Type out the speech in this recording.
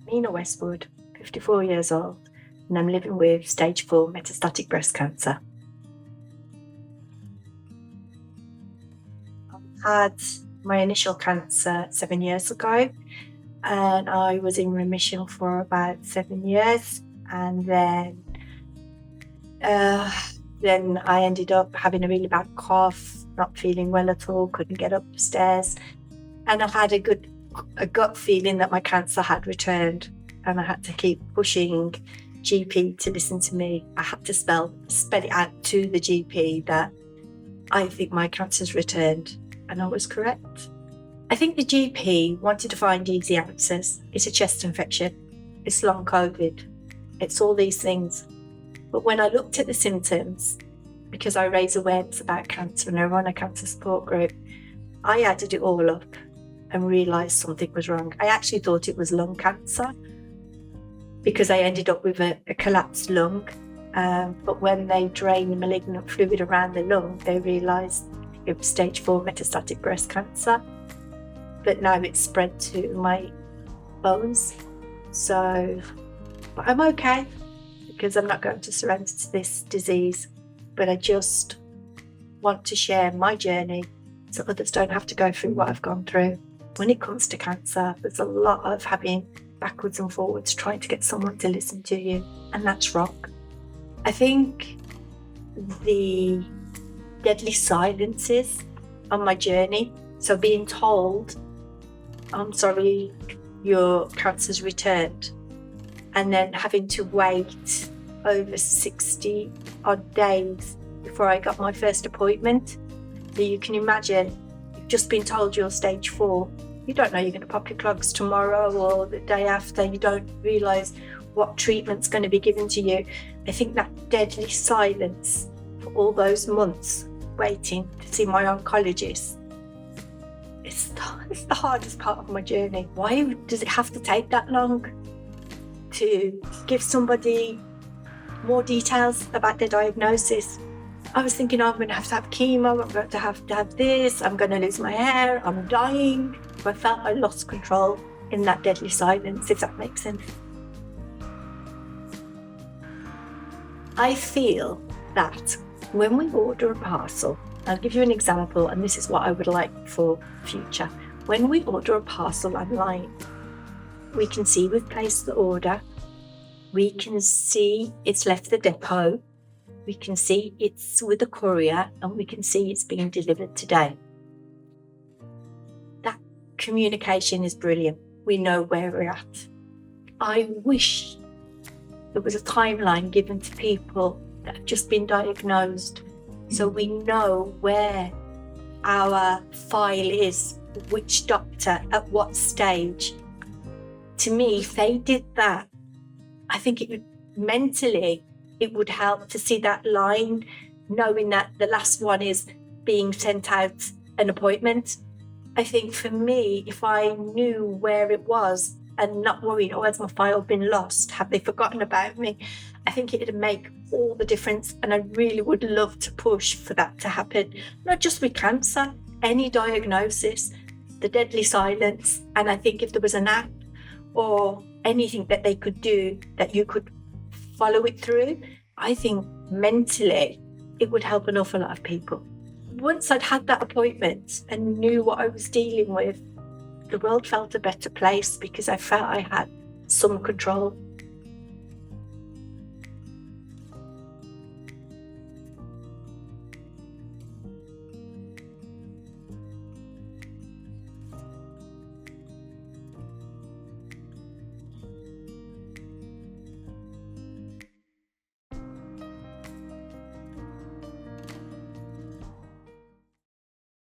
Ameena Westwood, 54 years old, and I'm living with stage 4 metastatic breast cancer. I had my initial cancer 7 years ago, and I was in remission for about 7 years, and then I ended up having a really bad cough, not feeling well at all, couldn't get up the stairs, and I had a gut feeling that my cancer had returned, and I had to keep pushing GP to listen to me. I had to spell it out to the GP that I think my cancer's returned, and I was correct. I think the GP wanted to find easy answers. It's a chest infection, it's long COVID, it's all these things. But when I looked at the symptoms, because I raise awareness about cancer and I run a cancer support group, I added it all up and realised something was wrong. I actually thought it was lung cancer because I ended up with a collapsed lung. But when they drained the malignant fluid around the lung, they realised it was stage 4 metastatic breast cancer. But now it's spread to my bones. But I'm okay because I'm not going to surrender to this disease. But I just want to share my journey so others don't have to go through what I've gone through. When it comes to cancer, there's a lot of having backwards and forwards, trying to get someone to listen to you, and that's wrong. I think the deadly silences on my journey, so being told, I'm sorry, your cancer's returned, and then having to wait over 60 odd days before I got my first appointment. So you can imagine, you've just been told you're stage 4. You don't know you're going to pop your clogs tomorrow or the day after. You don't realise what treatment's going to be given to you. I think that deadly silence for all those months waiting to see my oncologist, it's the hardest part of my journey. Why does it have to take that long to give somebody more details about their diagnosis? I was thinking, I'm going to have chemo, I'm going to have this, I'm going to lose my hair, I'm dying. I felt I lost control in that deadly silence, if that makes sense. I feel that when we order a parcel, I'll give you an example, and this is what I would like for future. When we order a parcel online, we can see we've placed the order, we can see it's left the depot, we can see it's with a courier, and we can see it's being delivered today. That communication is brilliant. We know where we're at. I wish there was a timeline given to people that have just been diagnosed, so we know where our file is, which doctor, at what stage. To me, if they did that, I think it would help to see that line, knowing that the last one is being sent out an appointment. I think for me, if I knew where it was and not worried, has my file been lost? Have they forgotten about me? I think it would make all the difference, and I really would love to push for that to happen. Not just with cancer, any diagnosis, the deadly silence. And I think if there was an app or anything that they could do that you could follow it through, I think mentally it would help an awful lot of people. Once I'd had that appointment and knew what I was dealing with, the world felt a better place because I felt I had some control.